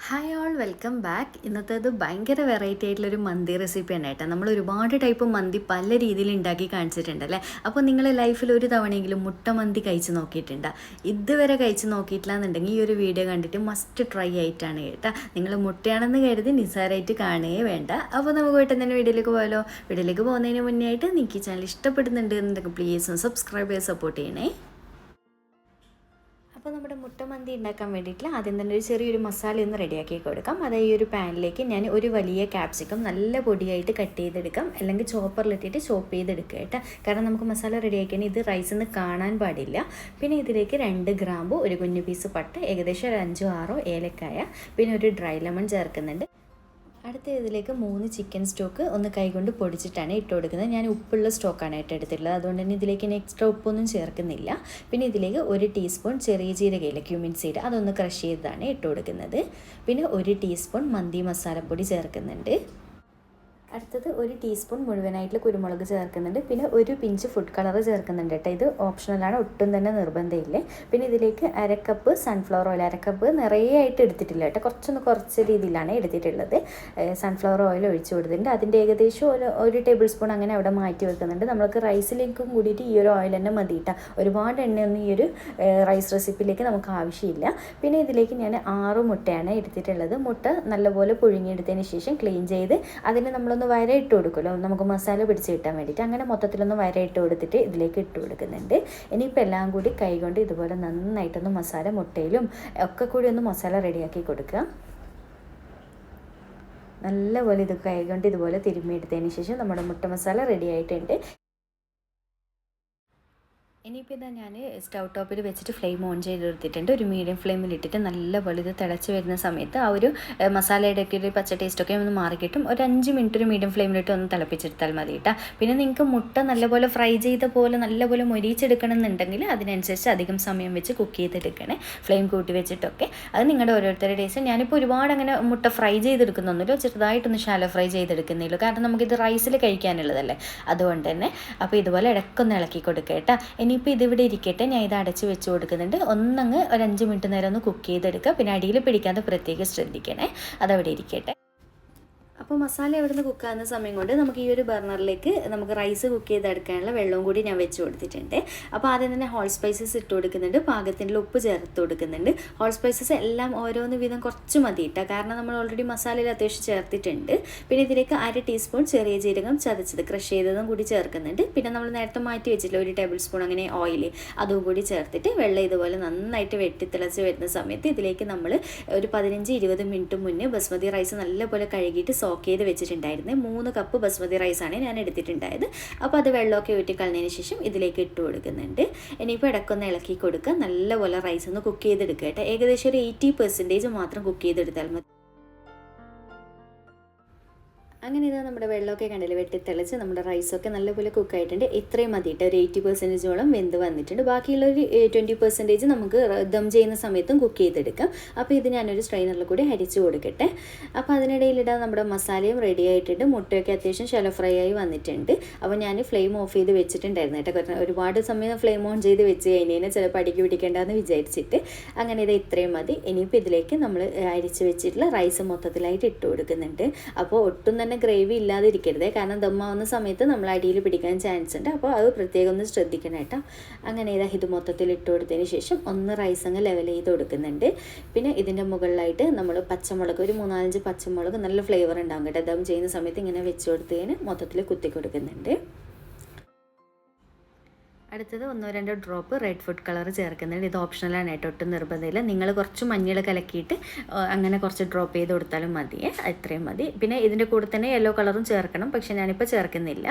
Hi all welcome back. ഇന്നത്തേത് ഭയങ്കര variety ആയിട്ടുള്ളൊരു മന്തി റെസിപ്പിയാണ് കേട്ടോ. നമ്മൾ ഒരുപാട് ടൈപ്പ് മന്തി പല രീതിയിൽ ഉണ്ടാക്കി കാണിച്ചിട്ടുണ്ടല്ലേ. അപ്പോൾ നിങ്ങൾ ലൈഫിൽ ഒരു തവണയെങ്കിലും മുട്ട മന്തി കഴിച്ച് നോക്കിയിട്ടുണ്ടോ? ഇതുവരെ കഴിച്ച് നോക്കിയിട്ടില്ല എന്നുണ്ടെങ്കിൽ ഈ ഒരു വീഡിയോ കണ്ടിട്ട് മസ്റ്റ് ട്രൈ ആയിട്ടാണ് കേട്ടോ. നിങ്ങൾ മുട്ടയാണെന്ന് കരുതി നിസ്സാരമായിട്ട് കാണുകയേ വേണ്ട. അപ്പോൾ നമുക്ക് പെട്ടെന്ന് തന്നെ വീഡിയോയിലേക്ക് പോയാലോ. വീഡിയോയിലേക്ക് പോകുന്നതിന് മുന്നേ ആയിട്ട് നിങ്ങൾക്ക് ഈ ചാനൽ ഇഷ്ടപ്പെടുന്നുണ്ട് എന്നുണ്ടെങ്കിൽ പ്ലീസ് സബ്സ്ക്രൈബ് ചെയ്ത് സപ്പോർട്ട് ചെയ്യണേ. അപ്പോൾ നമ്മുടെ മുട്ട മന്തി ഉണ്ടാക്കാൻ വേണ്ടിയിട്ട് ആദ്യം തന്നെ ഒരു ചെറിയൊരു മസാല ഒന്ന് റെഡിയാക്കി കൊടുക്കാം. അതായത് ഈ ഒരു പാനിലേക്ക് ഞാൻ ഒരു വലിയ ക്യാപ്സിക്കം നല്ല പൊടിയായിട്ട് കട്ട് ചെയ്തെടുക്കാം, അല്ലെങ്കിൽ ചോപ്പറിലിട്ടിട്ട് ചോപ്പ് ചെയ്തെടുക്കുക കേട്ടോ. കാരണം നമുക്ക് മസാല റെഡിയാക്കിയാൽ ഇത് റൈസിൽ നിന്ന് കാണാൻ പാടില്ല. പിന്നെ ഇതിലേക്ക് 2 ഗ്രാമ്പു, ഒരു കുഞ്ഞു പീസ് പട്ട, ഏകദേശം ഒരു 5-6 ഏലക്കായ, പിന്നെ ഒരു ഡ്രൈ ലെമൺ ചേർക്കുന്നുണ്ട്. അടുത്ത ഇതിലേക്ക് 3 ചിക്കൻ സ്റ്റോക്ക് ഒന്ന് കൈകൊണ്ട് പൊടിച്ചിട്ടാണ് ഇട്ട് കൊടുക്കുന്നത്. ഞാൻ ഉപ്പുള്ള സ്റ്റോക്കാണ് എടുത്തിട്ടുള്ളത്, അതുകൊണ്ട് തന്നെ ഇതിലേക്ക് ഇനി എക്സ്ട്രാ ഉപ്പൊന്നും ചേർക്കുന്നില്ല. പിന്നെ ഇതിലേക്ക് 1 ടീസ്പൂൺ ചെറിയ ജീരകയില്ല ക്യൂമിൻ സീഡ്, അതൊന്ന് ക്രഷ് ചെയ്തതാണ് ഇട്ട് കൊടുക്കുന്നത്. പിന്നെ 1 ടീസ്പൂൺ മന്തി മസാലപ്പൊടി ചേർക്കുന്നുണ്ട്. അടുത്തത് 1 ടീസ്പൂൺ മുഴുവനായിട്ടുള്ള കുരുമുളക് ചേർക്കുന്നുണ്ട്. പിന്നെ 1 പിഞ്ച് ഫുഡ് കളർ ചേർക്കുന്നുണ്ട് കേട്ടോ. ഇത് ഓപ്ഷണലാണ്, ഒട്ടും തന്നെ നിർബന്ധമില്ലേ. പിന്നെ ഇതിലേക്ക് 1/2 കപ്പ് സൺഫ്ലവർ ഓയിൽ, 1/2 കപ്പ് നിറയെ ആയിട്ട് എടുത്തിട്ടില്ല കേട്ടോ, കുറച്ച് രീതിയിലാണ് എടുത്തിട്ടുള്ളത്. സൺഫ്ലവർ ഓയിൽ ഒഴിച്ച് കൊടുത്തിട്ടുണ്ട്. അതിൻ്റെ ഏകദേശം ഒരു ടേബിൾ സ്പൂൺ അങ്ങനെ അവിടെ മാറ്റി വെക്കുന്നുണ്ട്. നമ്മൾക്ക് റൈസിലേക്കും കൂടിയിട്ട് ഈ ഒരു ഓയിൽ തന്നെ മതി കേട്ടോ. ഒരുപാട് എണ്ണയൊന്നും ഈ ഒരു റൈസ് റെസിപ്പിയിലേക്ക് നമുക്ക് ആവശ്യമില്ല. പിന്നെ ഇതിലേക്ക് ഞാൻ 6 മുട്ടയാണ് എടുത്തിട്ടുള്ളത്. മുട്ട നല്ലപോലെ പുഴുങ്ങിയെടുത്തതിന് ശേഷം ക്ലീൻ ചെയ്ത് അതിന് നമ്മൾ വര ഇട്ട് കൊടുക്കുമല്ലോ, നമുക്ക് മസാല പിടിച്ച് കിട്ടാൻ വേണ്ടിയിട്ട്. അങ്ങനെ മൊത്തത്തിലൊന്ന് വര ഇട്ട് കൊടുത്തിട്ട് ഇതിലേക്ക് ഇട്ട് കൊടുക്കുന്നുണ്ട്. ഇനിയിപ്പോൾ എല്ലാം കൂടി കൈകൊണ്ട് ഇതുപോലെ നന്നായിട്ടൊന്ന് മസാല, മുട്ടയിലും ഒക്കെ കൂടി ഒന്ന് മസാല റെഡിയാക്കി കൊടുക്കുക. നല്ലപോലെ ഇത് കൈകൊണ്ട് ഇതുപോലെ തിരുമ്മിയെടുത്തതിന് ശേഷം നമ്മുടെ മുട്ട മസാല റെഡി ആയിട്ടുണ്ട്. ഇനിയിപ്പോൾ ഇതാ ഞാൻ സ്റ്റൗ ടോപ്പിൽ വെച്ചിട്ട് ഫ്ലെയിം ഓൺ ചെയ്തെടുത്തിട്ടുണ്ട്. ഒരു മീഡിയം ഫ്ലെയിമിൽ ഇട്ടിട്ട് നല്ലപോലെ ഇത് തിളച്ച് വരുന്ന സമയത്ത് ആ ഒരു മസാലയുടെ ഒക്കെ ഒരു പച്ച ടേസ്റ്റൊക്കെ ഒന്ന് മാറിക്കിട്ടും. ഒരു 5 മിനിറ്റ് ഒരു മീഡിയം ഫ്ലെയിമിലിട്ട് ഒന്ന് തിളപ്പിച്ചെടുത്താൽ മതി കേട്ടോ. പിന്നെ നിങ്ങൾക്ക് മുട്ട നല്ലപോലെ ഫ്രൈ ചെയ്ത പോലെ നല്ലപോലെ മൊരിച്ചെടുക്കണം എന്നുണ്ടെങ്കിൽ അതിനനുസരിച്ച് അധികം സമയം വെച്ച് കുക്ക് ചെയ്തെടുക്കണേ, ഫ്ലെയിം കൂട്ടി വെച്ചിട്ടൊക്കെ. അത് നിങ്ങളുടെ ഓരോരുത്തരുടെ ടേസ്റ്റ്. ഞാനിപ്പോൾ ഒരുപാട് അങ്ങനെ മുട്ട ഫ്രൈ ചെയ്തെടുക്കുന്നൊന്നുമില്ല, ചെറുതായിട്ടൊന്ന് ഷാലോ ഫ്രൈ ചെയ്തെടുക്കുന്നില്ല, കാരണം നമുക്കിത് റൈസിൽ കഴിക്കാനുള്ളതല്ലേ, അതുകൊണ്ട് തന്നെ. അപ്പോൾ ഇതുപോലെ ഇടയ്ക്കൊന്ന് ഇളക്കി കൊടുക്കുക കേട്ടോ. ഇനിയിപ്പോൾ ഇതിവിടെ ഇരിക്കട്ടെ, ഞാൻ ഇത് അടച്ച് വെച്ച് കൊടുക്കുന്നുണ്ട്. ഒന്നങ്ങ് ഒരു 5 മിനിറ്റ് നേരം ഒന്ന് കുക്ക് ചെയ്തെടുക്കുക. പിന്നെ അടിയിൽ പിടിക്കാതെ പ്രത്യേകം ശ്രദ്ധിക്കണേ, അതവിടെ ഇരിക്കട്ടെ. അപ്പോൾ മസാല എവിടെ നിന്ന് കുക്കാകുന്ന സമയം കൊണ്ട് നമുക്ക് ഈ ഒരു ബർണറിലേക്ക് നമുക്ക് റൈസ് കുക്ക് ചെയ്തെടുക്കാനുള്ള വെള്ളവും കൂടി ഞാൻ വെച്ച് കൊടുത്തിട്ടുണ്ട്. അപ്പോൾ ആദ്യം തന്നെ ഹോൾ സ്പൈസസ് ഇട്ട് കൊടുക്കുന്നുണ്ട്, പാകത്തിനുള്ള ഉപ്പ് ചേർത്ത് കൊടുക്കുന്നുണ്ട്. ഹോൾ സ്പൈസസ് എല്ലാം ഓരോന്ന് വീതം കുറച്ച് മതി ഇട്ടാൽ, കാരണം നമ്മൾ ഓൾറെഡി മസാലയിൽ അത്യാവശ്യം ചേർത്തിട്ടുണ്ട്. പിന്നെ ഇതിലേക്ക് 1/2 ടീസ്പൂൺ ചെറിയ ജീരകം ചതച്ചത് ക്രഷ് ചെയ്തതും കൂടി ചേർക്കുന്നുണ്ട്. പിന്നെ നമ്മൾ നേരത്തെ മാറ്റി വെച്ചിട്ടില്ല 1 ടേബിൾ സ്പൂൺ അങ്ങനെ ഓയിൽ, അതും കൂടി ചേർത്തിട്ട് വെള്ളം ഇതുപോലെ നന്നായിട്ട് വെട്ടിത്തിളച്ച് വരുന്ന സമയത്ത് ഇതിലേക്ക് നമ്മൾ ഒരു 15-20 മിനിറ്റ് മുന്നേ ബസ്മതി റൈസ് നല്ലപോലെ കഴുകിയിട്ട് സോക്ക് ചെയ്ത് വെച്ചിട്ടുണ്ടായിരുന്നു. 3 കപ്പ് ബസ്മതി റൈസാണ് ഞാൻ എടുത്തിട്ടുണ്ടായത്. അപ്പോൾ അത് വെള്ളമൊക്കെ ഊറ്റിക്കളഞ്ഞതിന് ശേഷം ഇതിലേക്ക് ഇട്ട് കൊടുക്കുന്നുണ്ട്. ഇനിയിപ്പോൾ ഇടയ്ക്കൊന്ന് ഇളക്കി കൊടുക്കുക, നല്ലപോലെ റൈസ് ഒന്ന് കുക്ക് ചെയ്തെടുക്കുക കേട്ടോ. ഏകദേശം ഒരു 80% മാത്രം കുക്ക് ചെയ്തെടുത്താൽ മതി. അങ്ങനെ ഇതാ നമ്മുടെ വെള്ളമൊക്കെ കണ്ടില്ല വെട്ടിത്തെളിച്ച് നമ്മുടെ റൈസൊക്കെ നല്ലപോലെ കുക്കായിട്ടുണ്ട്. ഇത്രയും മതിയിട്ട് ഒരു 80%ഓളം വെന്ത് വന്നിട്ടുണ്ട്. ബാക്കിയുള്ളൊരു 20% നമുക്ക് ദം ചെയ്യുന്ന സമയത്തും കുക്ക് ചെയ്തെടുക്കാം. അപ്പോൾ ഇത് ഞാനൊരു സ്ട്രെയിനറിൽ കൂടി അരിച്ചു കൊടുക്കട്ടെ. അപ്പോൾ അതിനിടയിലിടാൻ നമ്മുടെ മസാലയും റെഡി ആയിട്ടുണ്ട്. മുട്ടയൊക്കെ അത്യാവശ്യം ഷാലോ ഫ്രൈ ആയി വന്നിട്ടുണ്ട്. അപ്പോൾ ഞാൻ ഫ്ലെയിം ഓഫ് ചെയ്ത് വെച്ചിട്ടുണ്ടായിരുന്നു കേട്ടോ. കാരണം ഒരുപാട് സമയം ഫ്ലെയിം ഓൺ ചെയ്ത് വെച്ച് കഴിഞ്ഞാൽ ചിലപ്പോൾ അടിക്ക് പിടിക്കേണ്ടതെന്ന് വിചാരിച്ചിട്ട്. അങ്ങനെ ഇത് ഇത്രയും മതി. ഇനിയിപ്പോൾ ഇതിലേക്ക് നമ്മൾ അരിച്ച് വെച്ചിട്ടുള്ള റൈസ് മൊത്തത്തിലായിട്ട് ഇട്ട് കൊടുക്കുന്നുണ്ട്. അപ്പോൾ ഒട്ടും തന്നെ ഗ്രേവി ഇല്ലാതിരിക്കരുത്, കാരണം ദമ്മാവുന്ന സമയത്ത് നമ്മൾ അടിയിൽ പിടിക്കാൻ ചാൻസ് ഉണ്ട്. അപ്പോൾ അത് പ്രത്യേകം ഒന്ന് ശ്രദ്ധിക്കണം കേട്ടോ. അങ്ങനെ ഇത് മൊത്തത്തിൽ ഇട്ട് കൊടുത്തതിന് ശേഷം ഒന്ന് റൈസ് അങ്ങ് ലെവൽ ചെയ്ത് കൊടുക്കുന്നുണ്ട്. പിന്നെ ഇതിൻ്റെ മുകളിലായിട്ട് നമ്മൾ പച്ചമുളക്, ഒരു 3-4 പച്ചമുളക്, നല്ല ഫ്ലേവർ ഉണ്ടാകും കേട്ടോ. ദം ചെയ്യുന്ന സമയത്ത് ഇങ്ങനെ വെച്ച് കൊടുത്തതിന് മൊത്തത്തിൽ കുത്തി കൊടുക്കുന്നുണ്ട്. അടുത്തത് 1-2 ഡ്രോപ്പ് റെഡ് ഫുഡ് കളർ ചേർക്കുന്നുണ്ട്. ഇത് ഓപ്ഷണലാണ് കേട്ടോ, ഒട്ടും നിർബന്ധമില്ല. നിങ്ങൾ കുറച്ച് മഞ്ഞൾ കലക്കിയിട്ട് അങ്ങനെ കുറച്ച് ഡ്രോപ്പ് ചെയ്ത് കൊടുത്താലും മതിയേ, ഇത്രയും മതി. പിന്നെ ഇതിൻ്റെ കൂടെ തന്നെ യെല്ലോ കളറും ചേർക്കണം, പക്ഷേ ഞാനിപ്പോൾ ചേർക്കുന്നില്ല,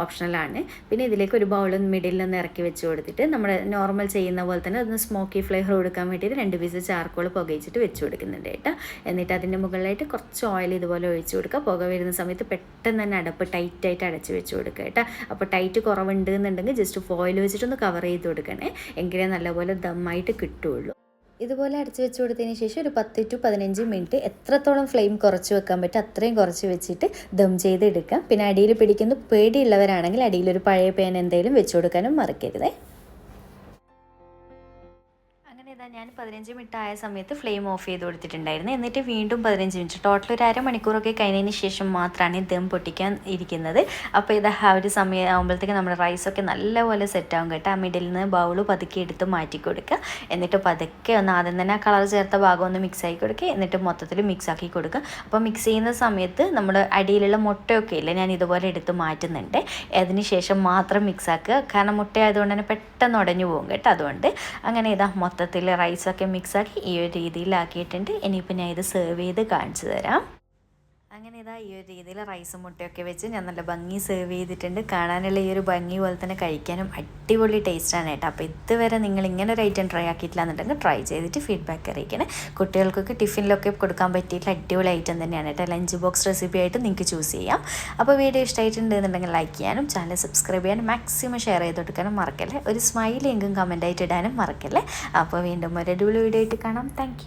ഓപ്ഷണലാണ്. പിന്നെ ഇതിലേക്ക് ഒരു ബൗൾ മിഡിൽ നിന്ന് ഇറക്കി വെച്ച് കൊടുത്തിട്ട് നമ്മൾ നോർമൽ ചെയ്യുന്ന പോലെ തന്നെ അതൊന്ന് സ്മോക്കി ഫ്ലേവർ കൊടുക്കാൻ വേണ്ടിയിട്ട് 2 പീസ് ചാർക്കോൾ പുകയിച്ചിട്ട് വെച്ച് കൊടുക്കുന്നുണ്ട് കേട്ടോ. എന്നിട്ട് അതിൻ്റെ മുകളിലായിട്ട് കുറച്ച് ഓയിൽ ഇതുപോലെ ഒഴിച്ച് കൊടുക്കുക. പുക വരുന്ന സമയത്ത് പെട്ടെന്ന് തന്നെ അടപ്പ് ടൈറ്റായിട്ട് അടച്ച് വെച്ച് കൊടുക്കുക കേട്ടോ. അപ്പോൾ ടൈറ്റ് കുറവുണ്ട് എന്നുണ്ടെങ്കിൽ ജസ്റ്റ് ഫോയിൽ വെച്ചിട്ടൊന്ന് കവർ ചെയ്ത് കൊടുക്കണേ, എങ്കിലേ നല്ലപോലെ ദമ്മായിട്ട് കിട്ടുകയുള്ളൂ. ഇതുപോലെ അടച്ച് വെച്ച് കൊടുത്തതിന് ശേഷം ഒരു 10-15 മിനിറ്റ് എത്രത്തോളം ഫ്ലെയിം കുറച്ച് വെക്കാൻ പറ്റും അത്രയും കുറച്ച് വെച്ചിട്ട് ദം ചെയ്തെടുക്കാം. പിന്നെ അടിയിൽ പിടിക്കുന്ന പേടിയുള്ളവരാണെങ്കിൽ അടിയിലൊരു പഴയ പാൻ എന്തെങ്കിലും വെച്ച് കൊടുക്കാനും മറക്കരുതേ. ഞാൻ ഞാൻ 15 മിനിറ്റ് ആയ സമയത്ത് ഫ്ലെയിം ഓഫ് ചെയ്ത് കൊടുത്തിട്ടുണ്ടായിരുന്നു. എന്നിട്ട് വീണ്ടും 15 മിനിറ്റ്, ടോട്ടൽ ഒരു അരമണിക്കൂറൊക്കെ കഴിഞ്ഞതിന് ശേഷം മാത്രമാണ് ദം പൊട്ടിക്കാൻ ഇരിക്കുന്നത്. അപ്പോൾ ഇത് ആ ഒരു സമയം ആകുമ്പോഴത്തേക്ക് നമ്മുടെ റൈസൊക്കെ നല്ലപോലെ സെറ്റാകും കേട്ടോ. ആ മിഡിൽ നിന്ന് ബൗൾ പതുക്കെ എടുത്ത് മാറ്റി കൊടുക്കുക. എന്നിട്ട് പതുക്കെ ഒന്ന് ആദ്യം തന്നെ ആ കളർ ചേർത്ത ഭാഗം ഒന്ന് മിക്സ് ആക്കി കൊടുക്കുക. എന്നിട്ട് മൊത്തത്തിൽ മിക്സ് ആക്കി കൊടുക്കുക. അപ്പോൾ മിക്സ് ചെയ്യുന്ന സമയത്ത് നമ്മൾ അടിയിലുള്ള മുട്ടയൊക്കെ ഇല്ല, ഞാൻ ഇതുപോലെ എടുത്ത് മാറ്റുന്നുണ്ട്. അതിന് ശേഷം മാത്രം മിക്സ് ആക്കുക, കാരണം മുട്ട ആയതുകൊണ്ട് തന്നെ പെട്ടെന്ന് ഉടഞ്ഞു പോകും കേട്ടോ. അതുകൊണ്ട് അങ്ങനെ ഇതാ മൊത്തത്തിൽ റൈസൊക്കെ മിക്സാക്കി ഈ ഒരു രീതിയിലാക്കിയിട്ടുണ്ട്. ഇനിയിപ്പോൾ ഞാൻ ഇത് സെർവ് ചെയ്ത് കാണിച്ചു തരാം. അങ്ങനെ ഇതാ ഈ ഒരു രീതിയിൽ റൈസും മുട്ടയൊക്കെ വെച്ച് ഞാൻ നല്ല ഭംഗി സെർവ് ചെയ്തിട്ടുണ്ട്. കാണാനുള്ള ഈ ഒരു ഭംഗി പോലെ തന്നെ കഴിക്കാനും അടിപൊളി ടേസ്റ്റാണ് കേട്ടോ. അപ്പോൾ ഇതുവരെ നിങ്ങൾ ഇങ്ങനെ ഒരു ഐറ്റം ട്രൈ ആക്കിയിട്ടില്ല എന്നുണ്ടെങ്കിൽ ട്രൈ ചെയ്തിട്ട് ഫീഡ്ബാക്ക് അറിയിക്കണേ. കുട്ടികൾക്കൊക്കെ ടിഫിനിലൊക്കെ കൊടുക്കാൻ പറ്റിയിട്ടുള്ള അടിപൊളി ഐറ്റം തന്നെയാണ് കേട്ടോ. ലഞ്ച് ബോക്സ് റെസിപ്പി ആയിട്ട് നിങ്ങൾക്ക് ചൂസ് ചെയ്യാം. അപ്പോൾ വീഡിയോ ഇഷ്ടമായിട്ടുണ്ട് എന്നുണ്ടെങ്കിൽ ലൈക്ക് ചെയ്യാനും ചാനൽ സബ്സ്ക്രൈബ് ചെയ്യാനും മാക്സിമം ഷെയർ ചെയ്ത് കൊടുക്കാനും മറക്കല്ലേ. ഒരു സ്മൈൽ എങ്കിലും കമൻറ്റായിട്ട് ഇടാനും മറക്കല്ലേ. അപ്പോൾ വീണ്ടും ഒരു അടിപൊളി വീഡിയോ ആയിട്ട് കാണാം. താങ്ക്